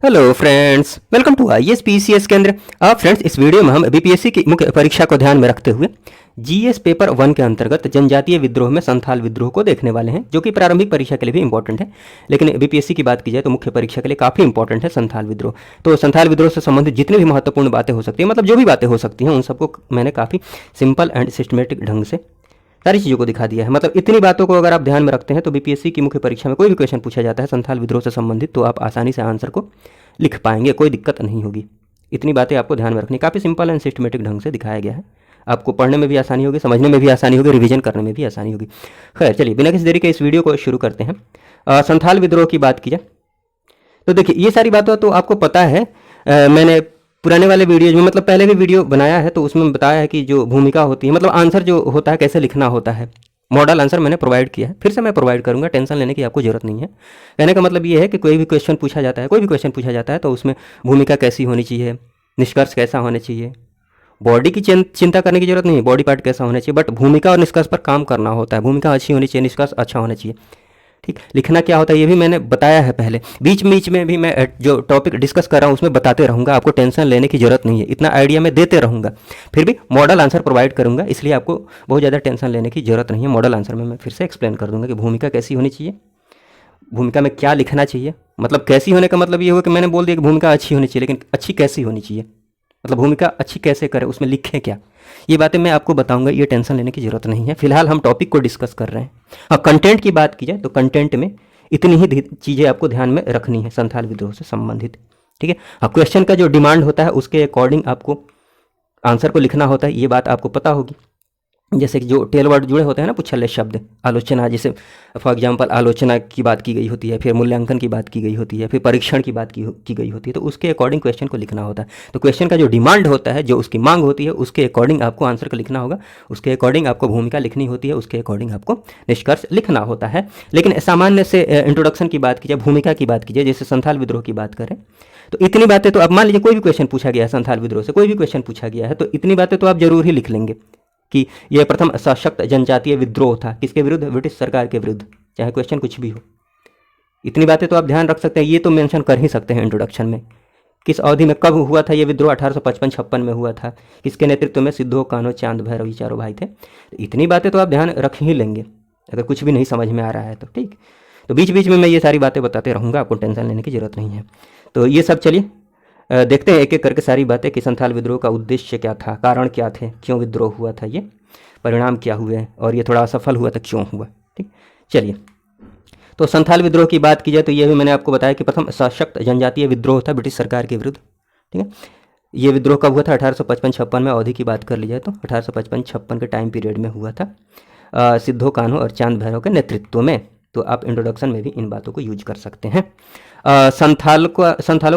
Hello friends, welcome to IAS PCS केंद्र। अब friends, इस वीडियो में हम बीपीएससी की मुख्य परीक्षा को ध्यान में रखते हुए जीएस पेपर 1 के अंतर्गत जनजातीय विद्रोह में संथाल विद्रोह को देखने वाले हैं, जो कि प्रारंभिक परीक्षा के लिए भी इंपॉर्टेंट है। लेकिन बीपीएससी की बात की जाए तो मुख्य परीक्षा के लिए काफ़ी इंपॉर्टेंट है संथाल विद्रोह। तो संथाल विद्रोह से संबंधित जितनी भी महत्वपूर्ण बातें हो सकती हैं, मतलब जो भी बातें हो सकती हैं, उन सबको मैंने काफ़ी सिंपल एंड सिस्टमेटिक ढंग से सारी चीज़ों को दिखा दिया है। मतलब इतनी बातों को अगर आप ध्यान में रखते हैं तो बीपीएससी की मुख्य परीक्षा में कोई भी क्वेश्चन पूछा जाता है संथाल विद्रोह से संबंधित, तो आप आसानी से आंसर को लिख पाएंगे, कोई दिक्कत नहीं होगी। इतनी बातें आपको ध्यान में रखनी, काफ़ी सिंपल एंड सिस्टमेटिक ढंग से दिखाया गया है। आपको पढ़ने में भी आसानी होगी, समझने में भी आसानी होगी, रिवीजन करने में भी आसानी होगी। खैर चलिए, बिना किसी देरी के इस वीडियो को शुरू करते हैं। संथाल विद्रोह की बात की जाए तो देखिए, ये सारी बातें तो आपको पता है। मैंने पुराने वाले वीडियोज में, मतलब पहले भी वीडियो बनाया है, तो उसमें बताया है कि जो भूमिका होती है, मतलब आंसर जो होता है कैसे लिखना होता है, मॉडल आंसर मैंने प्रोवाइड किया है। फिर से मैं प्रोवाइड करूंगा, टेंशन लेने की आपको जरूरत नहीं है। कहने का मतलब ये है कि कोई भी क्वेश्चन पूछा जाता है, कोई भी क्वेश्चन पूछा जाता है, तो उसमें भूमिका कैसी होनी चाहिए, निष्कर्ष कैसा होना चाहिए। बॉडी की चिंता करने की जरूरत नहीं है, बॉडी पार्ट कैसा होना चाहिए, बट भूमिका और निष्कर्ष पर काम करना होता है। भूमिका अच्छी होनी चाहिए, निष्कर्ष अच्छा होना चाहिए। ठीक, लिखना क्या होता है ये भी मैंने बताया है पहले। बीच बीच में भी मैं जो टॉपिक डिस्कस कर रहा हूँ उसमें बताते रहूँगा, आपको टेंशन लेने की जरूरत नहीं है, इतना आइडिया मैं देते रहूँगा। फिर भी मॉडल आंसर प्रोवाइड करूँगा, इसलिए आपको बहुत ज़्यादा टेंशन लेने की जरूरत नहीं है। मॉडल आंसर में मैं फिर से एक्सप्लेन कर दूँगा कि भूमिका कैसी होनी चाहिए, भूमिका में क्या लिखना चाहिए। मतलब कैसी होने का मतलब ये हुआ कि मैंने बोल दिया कि भूमिका अच्छी होनी चाहिए, लेकिन अच्छी कैसी होनी चाहिए, मतलब भूमिका अच्छी कैसे करें, उसमें लिखें क्या, ये बातें मैं आपको बताऊंगा। ये टेंशन लेने की जरूरत नहीं है, फिलहाल हम टॉपिक को डिस्कस कर रहे हैं। हाँ, कंटेंट की बात की जाए तो कंटेंट में इतनी ही चीज़ें आपको ध्यान में रखनी है संथाल विद्रोह से संबंधित। ठीक है, हाँ, क्वेश्चन का जो डिमांड होता है उसके अकॉर्डिंग आपको आंसर को लिखना होता है, ये बात आपको पता होगी। जैसे कि जो टेल वर्ड जुड़े होते हैं ना, पुच्छल्य शब्द, आलोचना, जैसे फॉर एग्जांपल आलोचना की बात की गई होती है, फिर मूल्यांकन की बात की गई होती है, फिर परीक्षण की बात की गई होती है, तो उसके अकॉर्डिंग क्वेश्चन को लिखना होता है। तो क्वेश्चन का जो डिमांड होता है, जो उसकी मांग होती है, उसके अकॉर्डिंग आपको आंसर को लिखना होगा, उसके अकॉर्डिंग आपको भूमिका लिखनी होती है, उसके अकॉर्डिंग आपको निष्कर्ष लिखना होता है। लेकिन सामान्य से इंट्रोडक्शन की बात की जाए, भूमिका की बात की जाए, जैसे संथाल विद्रोह की बात करें, तो इतनी बातें तो अब मान लीजिए कोई भी क्वेश्चन पूछा गया है संथाल विद्रोह से, कोई भी क्वेश्चन पूछा गया है, तो इतनी बातें तो आप जरूर ही लिख लेंगे कि यह प्रथम सशक्त जनजातीय विद्रोह था, किसके विरुद्ध, ब्रिटिश सरकार के विरुद्ध, चाहे क्वेश्चन कुछ भी हो। इतनी बातें तो आप ध्यान रख सकते हैं, ये तो मेंशन कर ही सकते हैं इंट्रोडक्शन में। किस अवधि में, कब हुआ था ये विद्रोह, 1855-56 में हुआ था, किसके नेतृत्व में, सिद्धो कान्हो चांद भैरव, ये चारों भाई थे। तो इतनी बातें तो आप ध्यान रख ही लेंगे, अगर कुछ भी नहीं समझ में आ रहा है तो। ठीक, तो बीच बीच में मैं ये सारी बातें बताते रहूँगा, आपको टेंशन लेने की जरूरत नहीं है। तो ये सब चलिए देखते हैं एक एक करके सारी बातें कि संथाल विद्रोह का उद्देश्य क्या था, कारण क्या थे, क्यों विद्रोह हुआ था, ये परिणाम क्या हुए, और ये थोड़ा असफल हुआ तो क्यों हुआ। ठीक, चलिए, तो संथाल विद्रोह की बात की जाए तो ये भी मैंने आपको बताया कि प्रथम सशक्त जनजातीय विद्रोह था ब्रिटिश सरकार के विरुद्ध। ठीक है, ये विद्रोह कब हुआ था, 1855-56 में। अवधि की बात कर ली जाए तो 1855-56 के टाइम पीरियड में हुआ था, सिद्धो कान्हो और चांद भैरव के नेतृत्व में। तो आप इंट्रोडक्शन में भी इन बातों को यूज कर सकते हैं। संथालों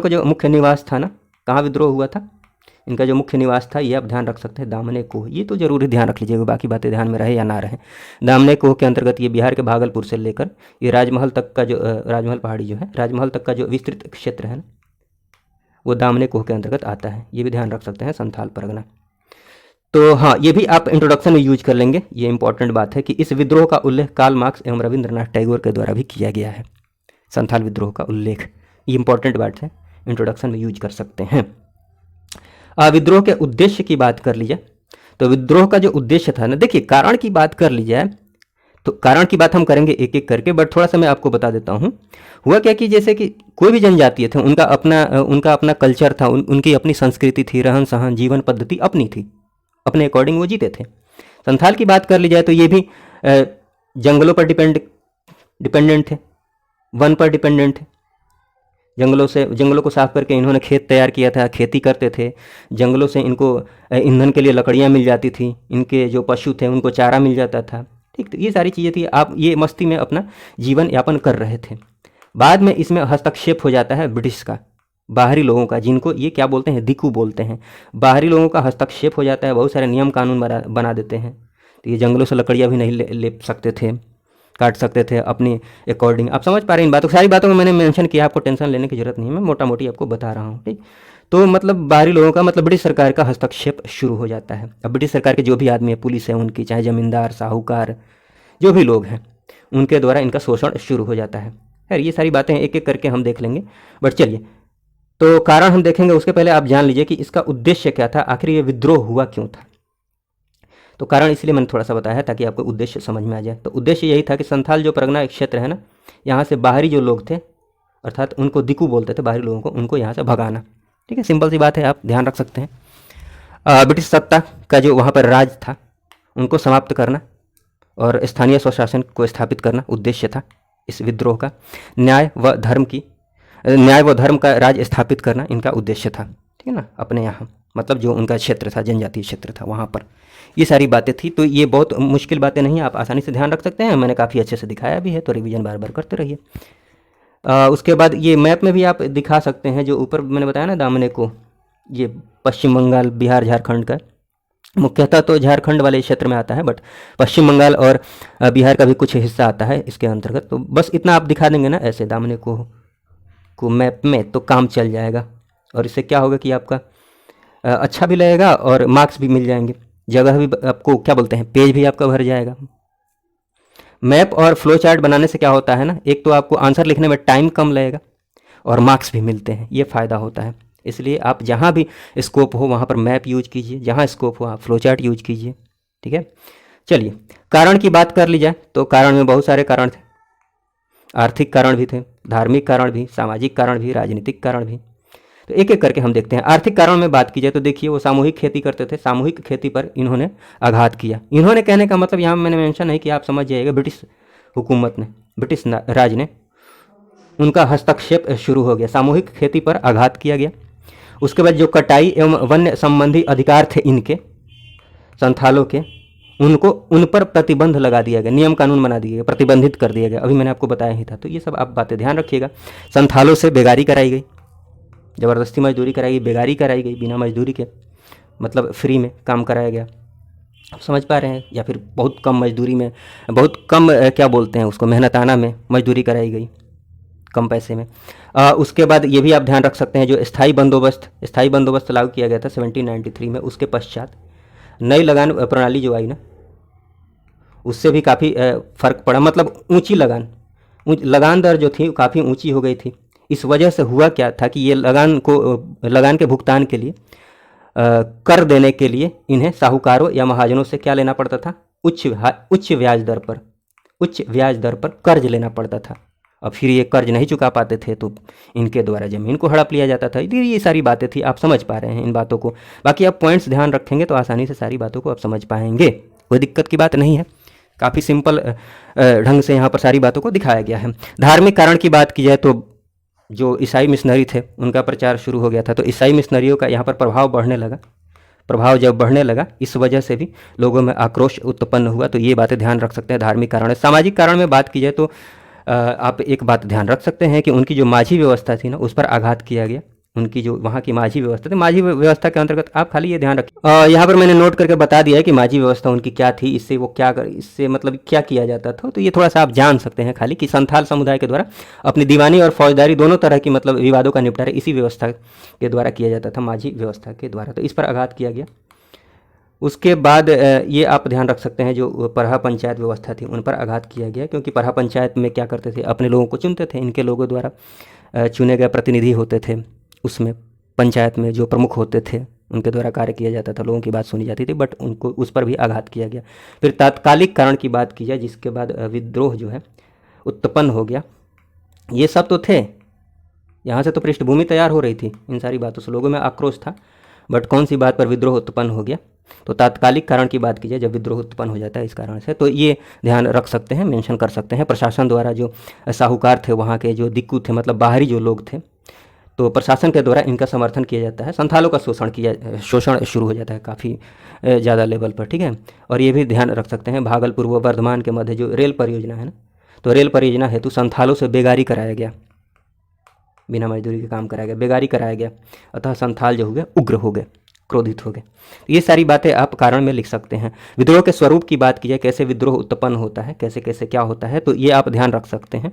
का जो मुख्य निवास था ना, कहाँ विद्रोह हुआ था, इनका जो मुख्य निवास था, ये आप ध्यान रख सकते हैं, दामने कोह। ये तो जरूरी ध्यान रख लीजिएगा, बाकी बातें ध्यान में रहे या ना रहे। दामने कोह के अंतर्गत ये बिहार के भागलपुर से लेकर ये राजमहल तक का जो राजमहल पहाड़ी जो है, राजमहल तक का जो विस्तृत क्षेत्र है ना, वो दामने कोह के अंतर्गत आता है। ये भी ध्यान रख सकते हैं, संथाल परगना। तो हाँ, ये भी आप इंट्रोडक्शन में यूज कर लेंगे। ये इंपॉर्टेंट बात है कि इस विद्रोह का उल्लेख कार्ल मार्क्स एवं रविंद्रनाथ टैगोर के द्वारा भी किया गया है। संथाल विद्रोह का उल्लेख, ये इंपॉर्टेंट बात है, इंट्रोडक्शन में यूज कर सकते हैं। विद्रोह के उद्देश्य की बात कर लीजिए तो विद्रोह का जो उद्देश्य था ना, देखिए, कारण की बात कर ली जाए तो कारण की बात हम करेंगे एक एक करके, बट थोड़ा सा मैं आपको बता देता हूँ। हुआ क्या कि जैसे कि कोई भी जनजातीय थे, उनका अपना कल्चर था, उनकी अपनी संस्कृति थी, रहन सहन, जीवन पद्धति अपनी थी, अपने अकॉर्डिंग वो जीते थे। संथाल की बात कर ली जाए तो ये भी जंगलों पर डिपेंडेंट थे, वन पर डिपेंडेंट थे। जंगलों को साफ करके इन्होंने खेत तैयार किया था, खेती करते थे। जंगलों से इनको ईंधन के लिए लकड़ियाँ मिल जाती थी, इनके जो पशु थे उनको चारा मिल जाता था। ठीक, तो ये सारी चीज़ें थी, आप ये मस्ती में अपना जीवन यापन कर रहे थे। बाद में इसमें हस्तक्षेप हो जाता है ब्रिटिश का, बाहरी लोगों का, जिनको ये क्या बोलते हैं, दिकू बोलते हैं। बाहरी लोगों का हस्तक्षेप हो जाता है, बहुत सारे नियम कानून बना देते हैं। तो ये जंगलों से लकड़ियाँ भी नहीं ले सकते थे, काट सकते थे अपनी अकॉर्डिंग। आप समझ पा रहे हैं इन बातों, सारी बातों को मैंने मेंशन किया, आपको टेंशन लेने की जरूरत नहीं है, मैं मोटा मोटी आपको बता रहा हूँ। ठीक, तो मतलब बाहरी लोगों का, मतलब ब्रिटिश सरकार का हस्तक्षेप शुरू हो जाता है। अब ब्रिटिश सरकार के जो भी आदमी है, पुलिस है उनकी, चाहे जमींदार, साहूकार, जो भी लोग हैं, उनके द्वारा इनका शोषण शुरू हो जाता है। खैर, ये सारी बातें एक एक करके हम देख लेंगे, बट चलिए, तो कारण हम देखेंगे, उसके पहले आप जान लीजिए कि इसका उद्देश्य क्या था, आखिर ये विद्रोह हुआ क्यों था। तो कारण इसलिए मैंने थोड़ा सा बताया है ताकि आपको उद्देश्य समझ में आ जाए। तो उद्देश्य यही था कि संथाल जो परगना क्षेत्र है ना, यहाँ से बाहरी जो लोग थे, अर्थात उनको दिकू बोलते थे बाहरी लोगों को, उनको यहाँ से भगाना। ठीक है, सिंपल सी बात है, आप ध्यान रख सकते हैं। ब्रिटिश सत्ता का जो वहाँ पर राज था उनको समाप्त करना और स्थानीय स्वशासन को स्थापित करना उद्देश्य था इस विद्रोह का। न्याय व धर्म का राज स्थापित करना इनका उद्देश्य था। ठीक है ना, अपने यहाँ मतलब जो उनका क्षेत्र था, जनजातीय क्षेत्र था, वहाँ पर ये सारी बातें थी। तो ये बहुत मुश्किल बातें नहीं, आप आसानी से ध्यान रख सकते हैं, मैंने काफ़ी अच्छे से दिखाया भी है, तो रिवीजन बार बार करते रहिए। उसके बाद ये मैप में भी आप दिखा सकते हैं, जो ऊपर मैंने बताया ना दामने को, ये पश्चिम बंगाल, बिहार, झारखंड का, मुख्यतः तो झारखंड वाले क्षेत्र में आता है, बट पश्चिम बंगाल और बिहार का भी कुछ हिस्सा आता है इसके अंतर्गत। तो बस इतना आप दिखा देंगे ना ऐसे दामने को मैप में, तो काम चल जाएगा। और इससे क्या होगा कि आपका अच्छा भी लगेगा और मार्क्स भी मिल जाएंगे, जगह भी आपको क्या बोलते हैं, पेज भी आपका भर जाएगा। मैप और फ्लो चार्ट बनाने से क्या होता है ना, एक तो आपको आंसर लिखने में टाइम कम लगेगा और मार्क्स भी मिलते हैं, ये फ़ायदा होता है। इसलिए आप जहाँ भी स्कोप हो वहाँ पर मैप यूज कीजिए, जहाँ स्कोप हो आप फ्लो चार्ट यूज कीजिए। ठीक है, चलिए कारण की बात कर ली जाए तो कारण में बहुत सारे कारण थे। आर्थिक कारण भी थे, धार्मिक कारण भी, सामाजिक कारण भी, राजनीतिक कारण भी। तो एक एक करके हम देखते हैं। आर्थिक कारण में बात की जाए तो देखिए, वो सामूहिक खेती करते थे, सामूहिक खेती पर इन्होंने आघात किया। इन्होंने कहने का मतलब यहाँ मैंने मेंशन नहीं कि आप समझ जाइएगा, ब्रिटिश हुकूमत ने, ब्रिटिश राज ने, उनका हस्तक्षेप शुरू हो गया, सामूहिक खेती पर आघात किया गया। उसके बाद जो कटाई एवं वन्य संबंधी अधिकार थे इनके, संथालों के, उन पर प्रतिबंध लगा दिया गया, नियम कानून बना दिए गए, प्रतिबंधित कर दिया गया। अभी मैंने आपको बताया ही था, तो ये सब आप बातें ध्यान रखिएगा। संथालों से बेगारी कराई गई, ज़बरदस्ती मजदूरी कराई गई, बेगारी कराई गई, बिना मजदूरी के, मतलब फ्री में काम कराया गया। आप समझ पा रहे हैं, या फिर बहुत कम मजदूरी में, बहुत कम क्या बोलते हैं उसको, मेहनताना में मजदूरी कराई गई, कम पैसे में। उसके बाद ये भी आप ध्यान रख सकते हैं, जो स्थायी बंदोबस्त लागू किया गया था 1793 में, उसके पश्चात नई लगान प्रणाली जो आई ना, उससे भी काफ़ी फ़र्क पड़ा। मतलब ऊंची लगान दर जो थी काफ़ी ऊंची हो गई थी। इस वजह से हुआ क्या था कि ये लगान के भुगतान के लिए, कर देने के लिए इन्हें साहूकारों या महाजनों से क्या लेना पड़ता था, उच्च ब्याज दर पर कर्ज लेना पड़ता था। और फिर ये कर्ज नहीं चुका पाते थे तो इनके द्वारा ज़मीन को हड़प लिया जाता था। ये सारी बातें थी, आप समझ पा रहे हैं इन बातों को। बाकी आप पॉइंट्स ध्यान रखेंगे तो आसानी से सारी बातों को आप समझ पाएंगे, कोई दिक्कत की बात नहीं है। काफ़ी सिंपल ढंग से यहाँ पर सारी बातों को दिखाया गया है। धार्मिक कारण की बात की जाए तो जो ईसाई मिशनरी थे उनका प्रचार शुरू हो गया था, तो ईसाई मिशनरियों का यहाँ पर प्रभाव जब बढ़ने लगा, इस वजह से भी लोगों में आक्रोश उत्पन्न हुआ। तो ये बातें ध्यान रख सकते हैं, धार्मिक कारण है। सामाजिक कारण में बात की जाए तो आप एक बात ध्यान रख सकते हैं कि उनकी जो माझी व्यवस्था थी ना, उस पर आघात किया गया। उनकी जो वहाँ की माझी व्यवस्था थी, माझी व्यवस्था के अंतर्गत आप खाली ये ध्यान रखिए, यहाँ पर मैंने नोट करके बता दिया है कि माझी व्यवस्था उनकी क्या थी, इससे मतलब क्या किया जाता था। तो ये थोड़ा सा आप जान सकते हैं खाली कि संथाल समुदाय के द्वारा अपनी दीवानी और फौजदारी दोनों तरह की मतलब विवादों का निपटारा इसी व्यवस्था के द्वारा किया जाता था, माझी व्यवस्था के द्वारा। तो इस पर आघात किया गया। उसके बाद ये आप ध्यान रख सकते हैं, जो परहा पंचायत व्यवस्था थी उन पर आघात किया गया, क्योंकि परहा पंचायत में क्या करते थे, अपने लोगों को चुनते थे, इनके लोगों द्वारा चुने गए प्रतिनिधि होते थे, उसमें पंचायत में जो प्रमुख होते थे उनके द्वारा कार्य किया जाता था, लोगों की बात सुनी जाती थी, बट उनको उस पर भी आघात किया गया। फिर तात्कालिक कारण की बात की जाए, जिसके बाद विद्रोह जो है उत्पन्न हो गया। ये सब तो थे, यहाँ से तो पृष्ठभूमि तैयार हो रही थी इन सारी बातों से, लोगों में आक्रोश था, बट कौन सी बात पर विद्रोह उत्पन्न हो गया। तो तात्कालिक कारण की बात की जाए, जब विद्रोह उत्पन्न हो जाता है इस कारण से, तो ये ध्यान रख सकते हैं, मेंशन कर सकते हैं। प्रशासन द्वारा जो साहूकार थे, वहाँ के जो दिक्कू थे, मतलब बाहरी जो लोग थे, तो प्रशासन के द्वारा इनका समर्थन किया जाता है। संथालों का शोषण शुरू हो जाता है काफ़ी ज़्यादा लेवल पर, ठीक है। और ये भी ध्यान रख सकते हैं, भागलपुर व वर्धमान के मध्य जो रेल परियोजना है ना, तो रेल परियोजना हेतु संथालों से बेगारी कराया गया, बिना मजदूरी के काम कराया गया, बेगारी कराया गया। अतः संथाल जो हो गए उग्र हो गए, क्रोधित हो गए। ये सारी बातें आप कारण में लिख सकते हैं। विद्रोह के स्वरूप की बात की जाए, कैसे विद्रोह उत्पन्न होता है, कैसे कैसे क्या होता है, तो ये आप ध्यान रख सकते हैं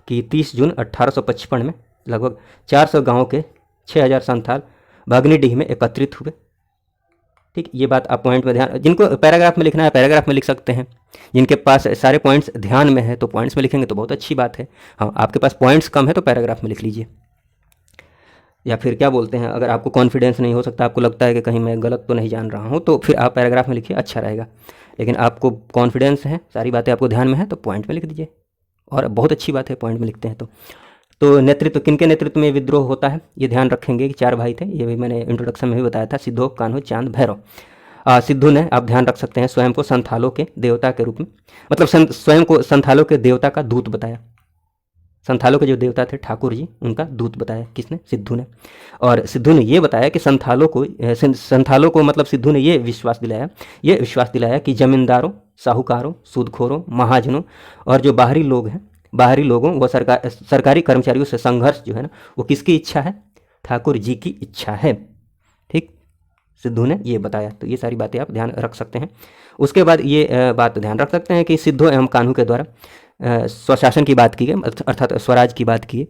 कि 30 जून 1855 में लगभग 400 गाँव के 6000 संथाल भगनीडीह में एकत्रित हुए। ठीक, ये बात आप पॉइंट में ध्यान, जिनको पैराग्राफ में लिखना है पैराग्राफ में लिख सकते हैं, जिनके पास सारे पॉइंट्स ध्यान में है तो पॉइंट्स में लिखेंगे तो बहुत अच्छी बात है। हाँ, आपके पास पॉइंट्स कम है तो पैराग्राफ में लिख लीजिए। या फिर क्या बोलते हैं, अगर आपको कॉन्फिडेंस नहीं हो सकता, आपको लगता है कि कहीं मैं गलत तो नहीं जान रहा हूँ, तो फिर आप पैराग्राफ में लिखिए, अच्छा रहेगा। लेकिन आपको कॉन्फिडेंस है, सारी बातें आपको ध्यान में है, तो पॉइंट में लिख दीजिए, और बहुत अच्छी बात है पॉइंट में लिखते हैं तो नेतृत्व, किनके नेतृत्व में विद्रोह होता है, ये ध्यान रखेंगे कि 4 भाई थे, ये भी मैंने इंट्रोडक्शन में भी बताया था, सिद्धो, कान्हो, चांद, भैरव। सिद्धू ने, आप ध्यान रख सकते हैं, स्वयं को संथालों के देवता के रूप में, मतलब स्वयं को संथालों के देवता का दूत बताया। संथालों के जो देवता थे ठाकुर जी, उनका दूत बताया किसने, सिद्धू ने। और सिद्धू ने ये बताया कि संथालों को मतलब सिद्धू ने ये विश्वास दिलाया कि जमींदारों, साहूकारों, सूदखोरों, महाजनों और जो बाहरी लोगों व सरकारी कर्मचारियों से संघर्ष जो है ना, वो किसकी इच्छा है, ठाकुर जी की इच्छा है। ठीक, सिद्धू ने ये बताया। तो ये सारी बातें आप ध्यान रख सकते हैं। उसके बाद ये बात ध्यान रख सकते हैं कि सिद्धू एवं कान्हू के द्वारा स्वशासन की बात की गई, अर्थात स्वराज की बात की।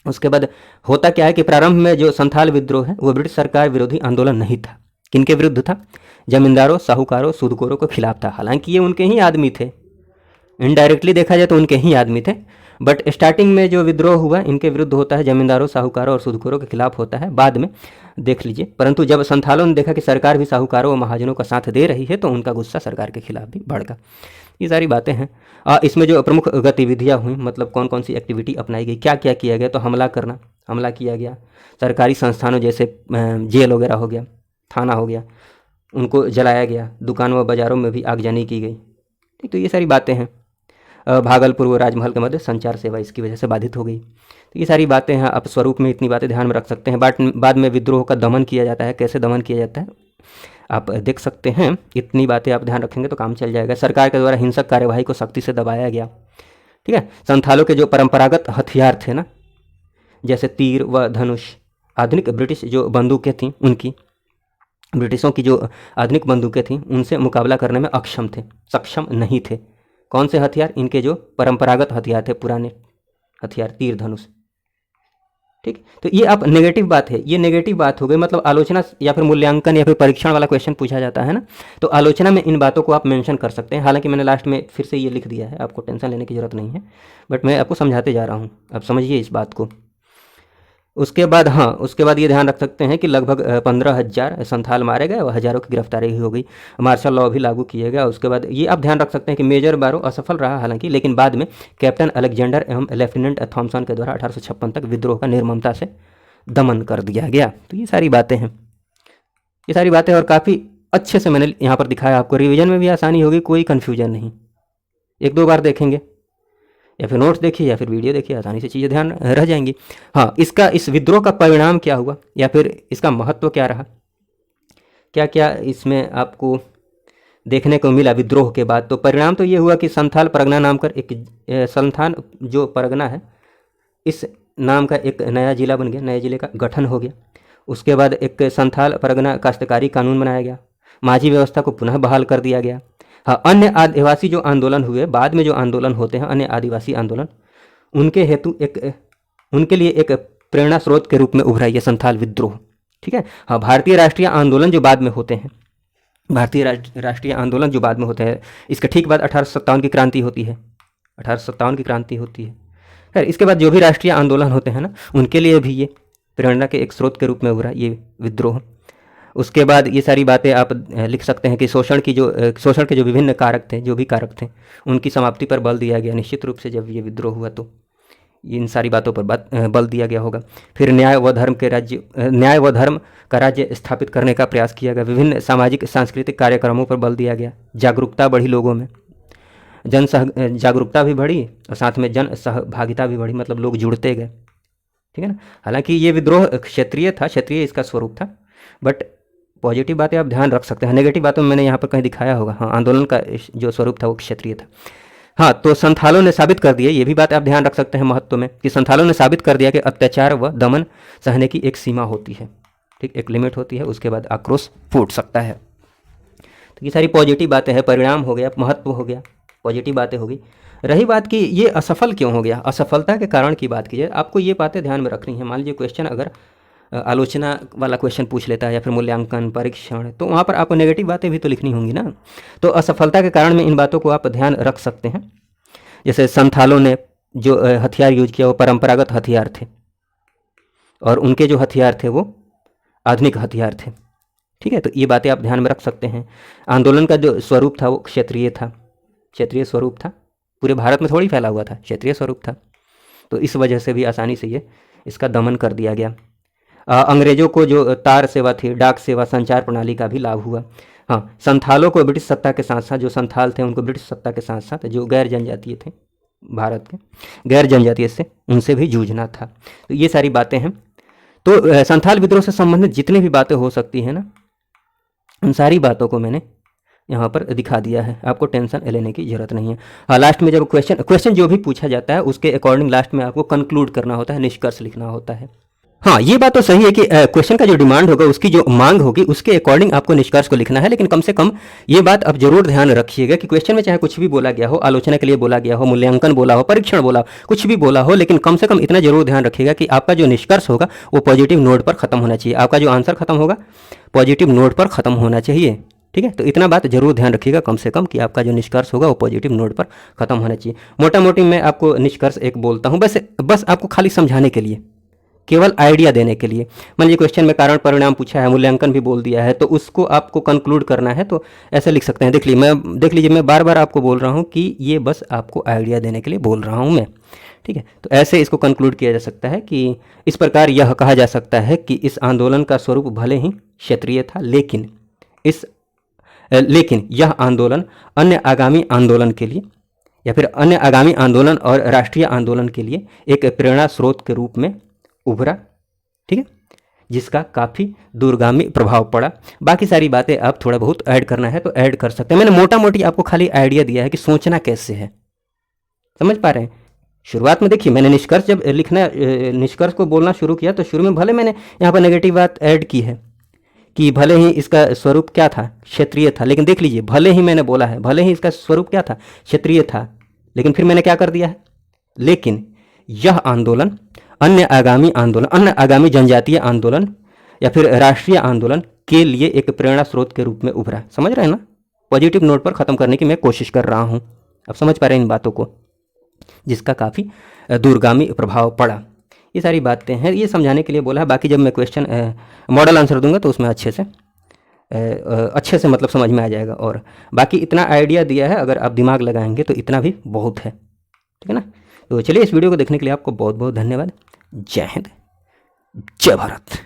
उसके बाद होता क्या है कि प्रारंभ में जो संथाल विद्रोह है वो ब्रिटिश सरकार विरोधी आंदोलन नहीं था। किनके विरुद्ध था, जमींदारों, साहूकारों, सूदखोरों के खिलाफ था। हालांकि ये उनके ही आदमी थे, इनडायरेक्टली देखा जाए तो उनके ही आदमी थे, बट स्टार्टिंग में जो विद्रोह हुआ इनके विरुद्ध होता है, जमींदारों, साहूकारों और सूदखोरों के खिलाफ होता है, बाद में देख लीजिए। परंतु जब संथालों ने देखा कि सरकार भी साहूकारों और महाजनों का साथ दे रही है तो उनका गुस्सा सरकार के खिलाफ भी भड़का। ये सारी बातें हैं। इसमें जो प्रमुख गतिविधियाँ हुई, मतलब कौन कौन सी एक्टिविटी अपनाई गई, क्या क्या किया गया, तो हमला किया गया, सरकारी संस्थानों जैसे जेल वगैरह हो गया, थाना हो गया, उनको जलाया गया, दुकानों व बाज़ारों में भी आगजनी की गई। ठीक, तो ये सारी बातें हैं। भागलपुर व राजमहल के मध्य संचार सेवा इसकी वजह से बाधित हो गई। तो ये सारी बातें हैं। आप स्वरूप में इतनी बातें ध्यान में रख सकते हैं। बाद में विद्रोह का दमन किया जाता है, कैसे दमन किया जाता है आप देख सकते हैं। इतनी बातें आप ध्यान रखेंगे तो काम चल जाएगा। सरकार के द्वारा हिंसक कार्यवाही को सख्ती से दबाया गया। ठीक है, संथालों के जो परंपरागत हथियार थे ना, जैसे तीर व धनुष, आधुनिक ब्रिटिश जो बंदूकें थीं उनकी, ब्रिटिशों की जो आधुनिक बंदूकें थीं उनसे मुकाबला करने में सक्षम नहीं थे। कौन से हथियार, इनके जो परंपरागत हथियार थे, पुराने हथियार, तीर धनुष। ठीक, तो ये आप नेगेटिव बात है, ये नेगेटिव बात हो गई। मतलब आलोचना या फिर मूल्यांकन या फिर परीक्षण वाला क्वेश्चन पूछा जाता है ना, तो आलोचना में इन बातों को आप मेंशन कर सकते हैं। हालांकि मैंने लास्ट में फिर से ये लिख दिया है, आपको टेंशन लेने की जरूरत नहीं है, बट मैं आपको समझाते जा रहा हूँ, आप समझिए इस बात को। उसके बाद ये ध्यान रख सकते हैं कि लगभग 15,000 संथाल मारे गए और हज़ारों की गिरफ्तारी हो गई। मार्शल लॉ भी लागू किया गया। उसके बाद ये आप ध्यान रख सकते हैं कि मेजर बारो असफल रहा हालांकि, लेकिन बाद में कैप्टन अलेक्जेंडर एवं लेफ्टिनेंट थॉमसन के द्वारा 1856 तक विद्रोह का निर्ममता से दमन कर दिया गया। तो ये सारी बातें हैं, ये सारी बातें, और काफ़ी अच्छे से मैंने यहाँ पर दिखाया आपको। रिविजन में भी आसानी होगी, कोई कन्फ्यूजन नहीं। 1-2 बार देखेंगे या फिर नोट्स देखिए या फिर वीडियो देखिए, आसानी से चीज़ें ध्यान रह जाएंगी। हाँ, इस विद्रोह का परिणाम क्या हुआ या फिर इसका महत्व क्या रहा, क्या क्या इसमें आपको देखने को मिला विद्रोह के बाद। तो परिणाम तो ये हुआ कि संथाल परगना नाम कर एक संथाल जो परगना है, इस नाम का एक नया जिला बन गया, नए जिले का गठन हो गया। उसके बाद एक संथाल परगना काश्तकारी कानून बनाया गया, माझी व्यवस्था को पुनः बहाल कर दिया गया। हाँ, अन्य आदिवासी जो आंदोलन हुए, बाद में जो आंदोलन होते हैं अन्य आदिवासी आंदोलन, उनके लिए एक प्रेरणा स्रोत के रूप में उभरा ये संथाल विद्रोह। ठीक है। हाँ, भारतीय राष्ट्रीय आंदोलन जो बाद में होते हैं, इसके ठीक बाद 1857 की क्रांति होती है, 1857 की क्रांति होती है। खैर, इसके बाद जो भी राष्ट्रीय आंदोलन होते हैं ना, उनके लिए भी ये प्रेरणा के एक स्रोत के रूप में उभरा ये विद्रोह। उसके बाद ये सारी बातें आप लिख सकते हैं कि शोषण के जो विभिन्न कारक थे, उनकी समाप्ति पर बल दिया गया। निश्चित रूप से जब ये विद्रोह हुआ तो इन सारी बातों पर बल दिया गया होगा। फिर न्याय व धर्म का राज्य स्थापित करने का प्रयास किया गया। विभिन्न सामाजिक सांस्कृतिक कार्यक्रमों पर बल दिया गया। जागरूकता बढ़ी लोगों में, जागरूकता भी बढ़ी और साथ में जन सहभागिता भी बढ़ी, मतलब लोग जुड़ते गए। ठीक है ना। हालांकि ये विद्रोह क्षेत्रीय था, क्षेत्रीय इसका स्वरूप था, बट पॉजिटिव बातें आप ध्यान रख सकते हैं। नेगेटिव बातों में मैंने यहाँ पर कहीं दिखाया होगा। हाँ, आंदोलन का जो स्वरूप था वो क्षेत्रीय था। हाँ, तो संथालों ने साबित कर दिया, ये भी बात आप ध्यान रख सकते हैं महत्व में, कि संथालों ने साबित कर दिया कि अत्याचार व दमन सहने की एक सीमा होती है। ठीक, एक लिमिट होती है, उसके बाद आक्रोश फूट सकता है। तो ये सारी पॉजिटिव बातें हैं, परिणाम हो गया, महत्व हो गया, पॉजिटिव बातें होगी। रही बात कि ये असफल क्यों हो गया, असफलता के कारण की बात कीजिए, आपको ये बातें ध्यान में रखनी है। मान लीजिए क्वेश्चन अगर आलोचना वाला क्वेश्चन पूछ लेता है या फिर मूल्यांकन परीक्षण, तो वहाँ पर आपको नेगेटिव बातें भी तो लिखनी होंगी ना। तो असफलता के कारण में इन बातों को आप ध्यान रख सकते हैं। जैसे संथालों ने जो हथियार यूज किया वो परंपरागत हथियार थे, और उनके जो हथियार थे वो आधुनिक हथियार थे। ठीक है, तो ये बातें आप ध्यान में रख सकते हैं। आंदोलन का जो स्वरूप था वो क्षेत्रीय था, क्षेत्रीय स्वरूप था, पूरे भारत में थोड़ी फैला हुआ था, क्षेत्रीय स्वरूप था। तो इस वजह से भी आसानी से ये इसका दमन कर दिया गया। अंग्रेजों को जो तार सेवा थी, डाक सेवा, संचार प्रणाली का भी लाभ हुआ। हाँ, संथालों को ब्रिटिश सत्ता के साथ साथ, जो संथाल थे उनको ब्रिटिश सत्ता के साथ साथ जो गैर जनजातीय थे भारत के, गैर जनजातीय से उनसे भी जूझना था। तो ये सारी बातें हैं। तो संथाल विद्रोह से संबंधित जितनी भी बातें हो सकती हैं ना, उन सारी बातों को मैंने यहाँ पर दिखा दिया है, आपको टेंशन लेने की जरूरत नहीं है। हाँ, लास्ट में जब क्वेश्चन जो भी पूछा जाता है उसके अकॉर्डिंग लास्ट में आपको कंक्लूड करना होता है, निष्कर्ष लिखना होता है। हाँ, ये बात तो सही है कि क्वेश्चन का जो डिमांड होगा, उसकी जो मांग होगी, उसके अकॉर्डिंग आपको निष्कर्ष को लिखना है। लेकिन कम से कम ये बात आप जरूर ध्यान रखिएगा कि क्वेश्चन में चाहे कुछ भी बोला गया हो, आलोचना के लिए बोला गया हो, मूल्यांकन बोला हो, परीक्षण बोला हो, कुछ भी बोला हो, लेकिन कम से कम इतना जरूर ध्यान रखिएगा कि आपका जो निष्कर्ष होगा वो पॉजिटिव नोट पर खत्म होना चाहिए। आपका जो आंसर खत्म होगा पॉजिटिव नोट पर खत्म होना चाहिए। ठीक है, तो इतना बात जरूर ध्यान रखिएगा कम से कम कि आपका जो निष्कर्ष होगा वो पॉजिटिव नोट पर खत्म होना चाहिए। मोटा मोटी मैं आपको निष्कर्ष एक बोलता हूँ, बस आपको खाली समझाने के लिए, केवल आइडिया देने के लिए। मान लीजिए क्वेश्चन में कारण परिणाम पूछा है, मूल्यांकन भी बोल दिया है, तो उसको आपको कंक्लूड करना है, तो ऐसे लिख सकते हैं। देख लीजिए मैं बार बार आपको बोल रहा हूँ कि ये बस आपको आइडिया देने के लिए बोल रहा हूँ मैं। ठीक है, तो ऐसे इसको कंक्लूड किया जा सकता है कि इस प्रकार यह कहा जा सकता है कि इस आंदोलन का स्वरूप भले ही क्षेत्रीय था, लेकिन यह आंदोलन अन्य आगामी आंदोलन के लिए, या फिर अन्य आगामी आंदोलन और राष्ट्रीय आंदोलन के लिए एक प्रेरणा स्रोत के रूप में उभरा। ठीक है, जिसका काफ़ी दूरगामी प्रभाव पड़ा। बाकी सारी बातें आप थोड़ा बहुत ऐड करना है तो ऐड कर सकते हैं। मैंने मोटा मोटी आपको खाली आइडिया दिया है कि सोचना कैसे है, समझ पा रहे हैं। शुरुआत में देखिए मैंने निष्कर्ष जब लिखना, निष्कर्ष को बोलना शुरू किया तो शुरू में भले मैंने यहाँ पर नेगेटिव बात ऐड की है कि भले ही इसका स्वरूप क्या था, क्षेत्रीय था, लेकिन देख लीजिए भले ही मैंने बोला है, भले ही इसका स्वरूप क्या था, क्षेत्रीय था, लेकिन फिर मैंने क्या कर दिया है, लेकिन यह आंदोलन अन्य आगामी जनजातीय आंदोलन या फिर राष्ट्रीय आंदोलन के लिए एक प्रेरणा स्रोत के रूप में उभरा। समझ रहे हैं ना, पॉजिटिव नोट पर ख़त्म करने की मैं कोशिश कर रहा हूँ। अब समझ पा रहे हैं इन बातों को, जिसका काफ़ी दूरगामी प्रभाव पड़ा। ये सारी बातें हैं, ये समझाने के लिए बोला है। बाकी जब मैं क्वेश्चन मॉडल आंसर दूंगा तो उसमें अच्छे से मतलब समझ में आ जाएगा। और बाकी इतना आइडिया दिया है, अगर आप दिमाग लगाएंगे तो इतना भी बहुत है। ठीक है ना, तो चलिए इस वीडियो को देखने के लिए आपको बहुत बहुत धन्यवाद। जय हिंद, जय भारत।